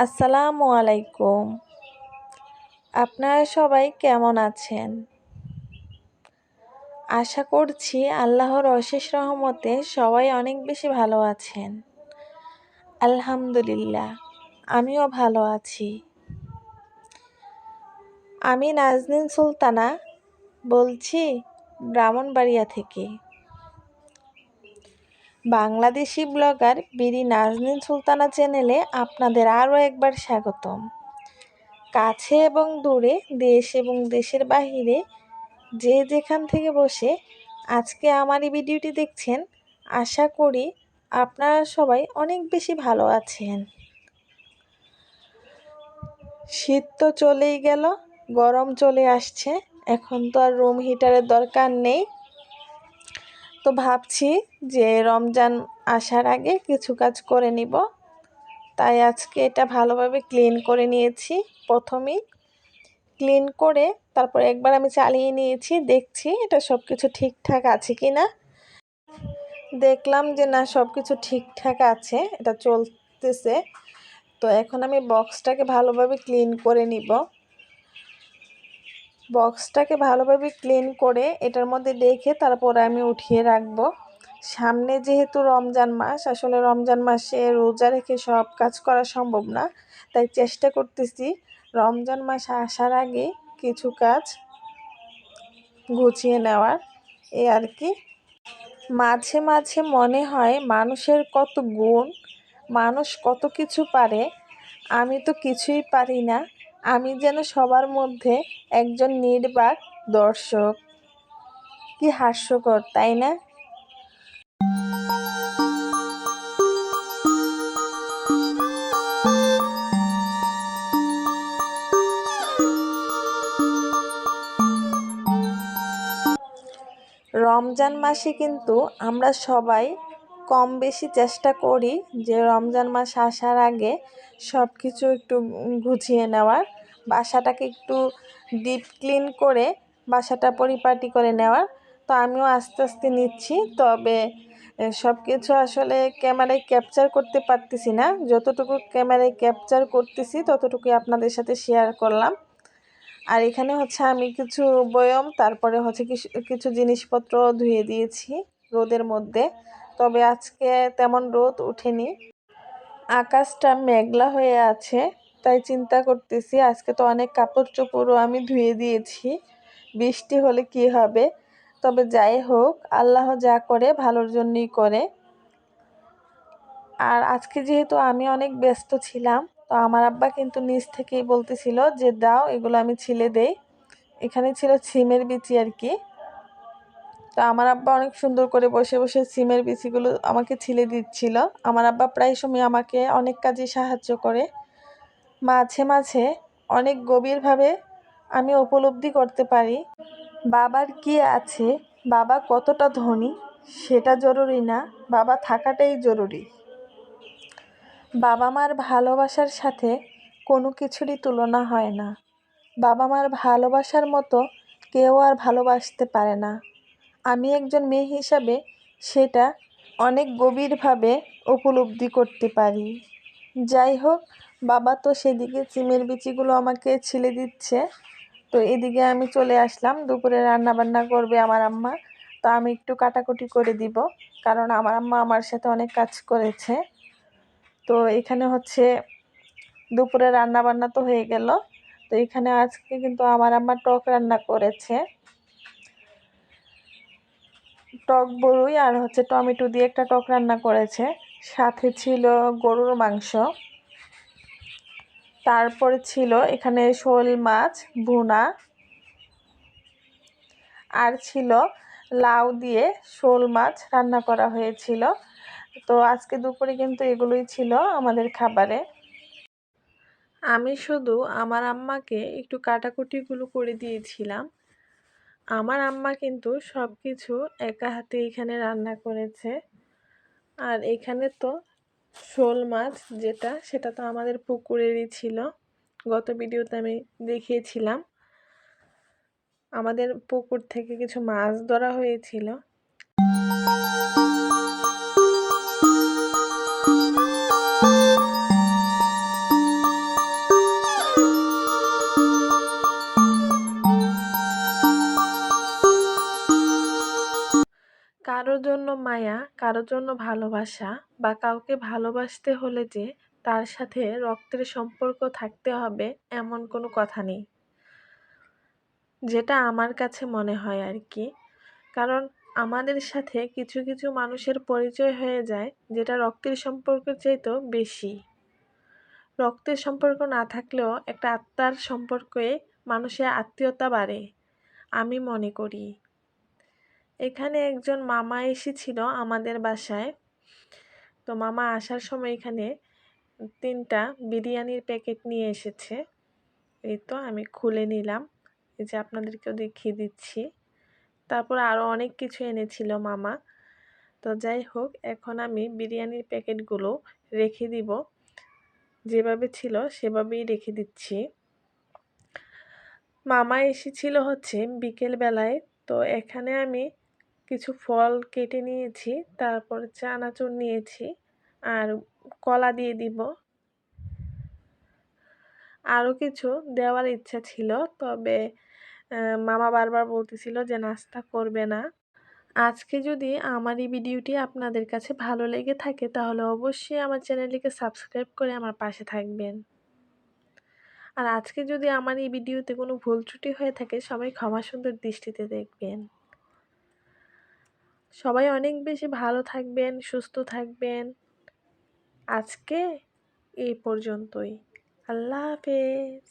আসসালামু আলাইকুম। আপনারা সবাই কেমন আছেন? আশা করছি আল্লাহর অশেষ রহমতে সবাই অনেক বেশি ভালো আছেন। আলহামদুলিল্লাহ, আমিও ভালো আছি। আমি নাজনীন সুলতানা বলছি ব্রাহ্মণবাড়িয়া থেকে। বাংলাদেশি ব্লগার বিডি নাজনীন সুলতানা চ্যানেলে আপনাদের আরও একবার স্বাগতম। কাছে এবং দূরে, দেশ এবং দেশের বাহিরে যে যেখান থেকে বসে আজকে আমার এই ভিডিওটি দেখছেন, আশা করি আপনারা সবাই অনেক বেশি ভালো আছেন। শীত তো চলেই গেল, গরম চলে আসছে, এখন তো আর রুম হিটারের দরকার নেই। তো ভাবছি যে রমজান আসার আগে কিছু কাজ করে নিব, তাই আজকে এটা ভালোভাবে ক্লিন করে নিয়েছি। প্রথমেই ক্লিন করে তারপর একবার আমি চালিয়ে নিয়েছি, দেখছি এটা সব কিছু ঠিকঠাক আছে কি না। দেখলাম যে না, সব কিছু ঠিকঠাক আছে, এটা চলতেছে। তো এখন আমি বক্সটাকে ভালোভাবে ক্লিন করে নিব। বক্সটাকে ভালোভাবে ক্লিন করে এটার মধ্যে রেখে তারপর আমি উঠিয়ে রাখবো। সামনে যেহেতু রমজান মাস, আসলে রমজান মাসে রোজা রেখে সব কাজ করা সম্ভব না, তাই চেষ্টা করতেছি রমজান মাস আসার আগে কিছু কাজ গুছিয়ে নেওয়ার, এই আর কি। মাঝে মাঝে মনে হয় মানুষের কত গুণ, মানুষ কত কিছু পারে, আমি তো কিছুই পারি না। আমি যেন সবার মধ্যে একজন নির্বাক দর্শক। কি হাস্যকর, তাই না? রমজান মাসে কিন্তু আমরা সবাই কম বেশি চেষ্টা করি যে রমজান মাস আসার আগে সব কিছু একটু গুছিয়ে নেওয়ার, বাসাটাকে একটু ডিপ ক্লিন করে বাসাটা পরিপাটি করে নেওয়ার। তো আমিও আস্তে আস্তে নিচ্ছি, তবে সব কিছু আসলে ক্যামেরায় ক্যাপচার করতে পারতেছি না। যতটুকু ক্যামেরায় ক্যাপচার করতেছি ততটুকুই আপনাদের সাথে শেয়ার করলাম। আর এখানে হচ্ছে আমি কিছু বয়ম, তারপরে হচ্ছে কিছু জিনিসপত্র ধুয়ে দিয়েছি রোদের মধ্যে। তবে আজকে তেমন রোদ ওঠেনি, আকাশটা মেঘলা হয়ে আছে, তাই চিন্তা করতেছি আজকে তো অনেক কাপড় চোপড়ও আমি ধুয়ে দিয়েছি, বৃষ্টি হলে কি হবে। তবে যাই হোক, আল্লাহ যা করে ভালোর জন্যই করে। আর আজকে যেহেতু আমি অনেক ব্যস্ত ছিলাম, তো আমার আব্বা কিন্তু নিচ থেকেই বলতেছিল যে দাও, এগুলো আমি ছিলে দেই। এখানে ছিল সিমের বিচি আর কি। তো আমার আব্বা অনেক সুন্দর করে বসে বসে সিমের বিচিগুলো আমাকে ছিলে দিচ্ছিল। আমার আব্বা প্রায় সময় আমাকে অনেক কাজে সাহায্য করে। মাঝে মাঝে অনেক গভীরভাবে আমি উপলব্ধি করতে পারি বাবার কি আছে, বাবা কতটা ধনী সেটা জরুরি না, বাবা থাকাটাই জরুরি। বাবা মার ভালোবাসার সাথে কোনো কিছুরই তুলনা হয় না। বাবা মার ভালোবাসার মতো কেউ আর ভালোবাসতে পারে না। আমি একজন মেয়ে হিসাবে সেটা অনেক গভীরভাবে উপলব্ধি করতে পারি। যাই হোক, বাবা তো সেদিকে সিমের বিচিগুলো আমাকে ছিলে দিচ্ছে, তো এদিকে আমি চলে আসলাম। দুপুরে রান্না বান্না করবে আমার আম্মা, তো আমি একটু কাটাকুটি করে দিব, কারণ আমার আম্মা আমার সাথে অনেক কাজ করেছে। তো এখানে হচ্ছে দুপুরে রান্না বান্না তো হয়ে গেল। তো এখানে আজকে কিন্তু আমার আম্মা টক রান্না করেছে, টক বড়ই আর হচ্ছে টমেটো দিয়ে একটা টক রান্না করেছে। সাথে ছিল গরুর মাংস, তারপরে ছিল এখানে শোল মাছ ভুনা, আর ছিল লাউ দিয়ে শোল মাছ রান্না করা হয়েছিল। তো আজকে দুপুরে কিন্তু এগুলোই ছিল আমাদের খাবারে। আমি শুধু আমার আম্মাকে একটু কাটাকুটিগুলো করে দিয়েছিলাম। আমার আম্মা কিন্তু সব কিছু একা হাতে এখানে রান্না করেছে। আর এখানে তো শোল মাছ যেটা, সেটা তো আমাদের পুকুরেরই ছিল, গত ভিডিওতে আমি দেখিয়েছিলাম। আমাদের পুকুর থেকে কিছু মাছ ধরা হয়েছিল। কারোর জন্য ভালোবাসা বা কাউকে ভালোবাসতে হলে যে তার সাথে রক্তের সম্পর্ক থাকতে হবে এমন কোনো কথা নেই, যেটা আমার কাছে মনে হয় আর কি। কারণ আমাদের সাথে কিছু কিছু মানুষের পরিচয় হয়ে যায় যেটা রক্তের সম্পর্কের চাইতেও বেশি। রক্তের সম্পর্ক না থাকলেও একটা আত্মার সম্পর্কে মানুষের আত্মীয়তা বাড়ে আমি মনে করি। এখানে একজন মামা এসেছিল আমাদের বাসায়। তো মামা আসার সময় এখানে 3টা বিরিয়ানির প্যাকেট নিয়ে এসেছে। এই তো আমি খুলে নিলাম, এই যে আপনাদেরকেও দেখিয়ে দিচ্ছি। তারপর আরও অনেক কিছু এনেছিল মামা। তো যাই হোক, এখন আমি বিরিয়ানির প্যাকেটগুলো রেখে দিব, যেভাবে ছিল সেভাবেই রেখে দিচ্ছি। মামা এসেছিল হচ্ছে বিকেল বেলায়। তো এখানে আমি কিছু ফল কেটে নিয়েছি, তারপর চানাচুর নিয়েছি আর কলা দিয়ে দিব। আরও কিছু দেওয়ার ইচ্ছা ছিল, তবে মামা বারবার বলতেছিল যে নাস্তা করবে না। আজকে যদি আমার এই ভিডিওটি আপনাদের কাছে ভালো লেগে থাকে তাহলে অবশ্যই আমার চ্যানেলটিকে সাবস্ক্রাইব করে আমার পাশে থাকবেন। আর আজকে যদি আমার এই ভিডিওতে কোনো ভুল ত্রুটি হয়ে থাকে সবাই ক্ষমা সুন্দর দৃষ্টিতে দেখবেন। সবাই অনেক বেশি ভালো থাকবেন, সুস্থ থাকবেন। আজকে এই পর্যন্তই। আল্লাহ হাফেজ।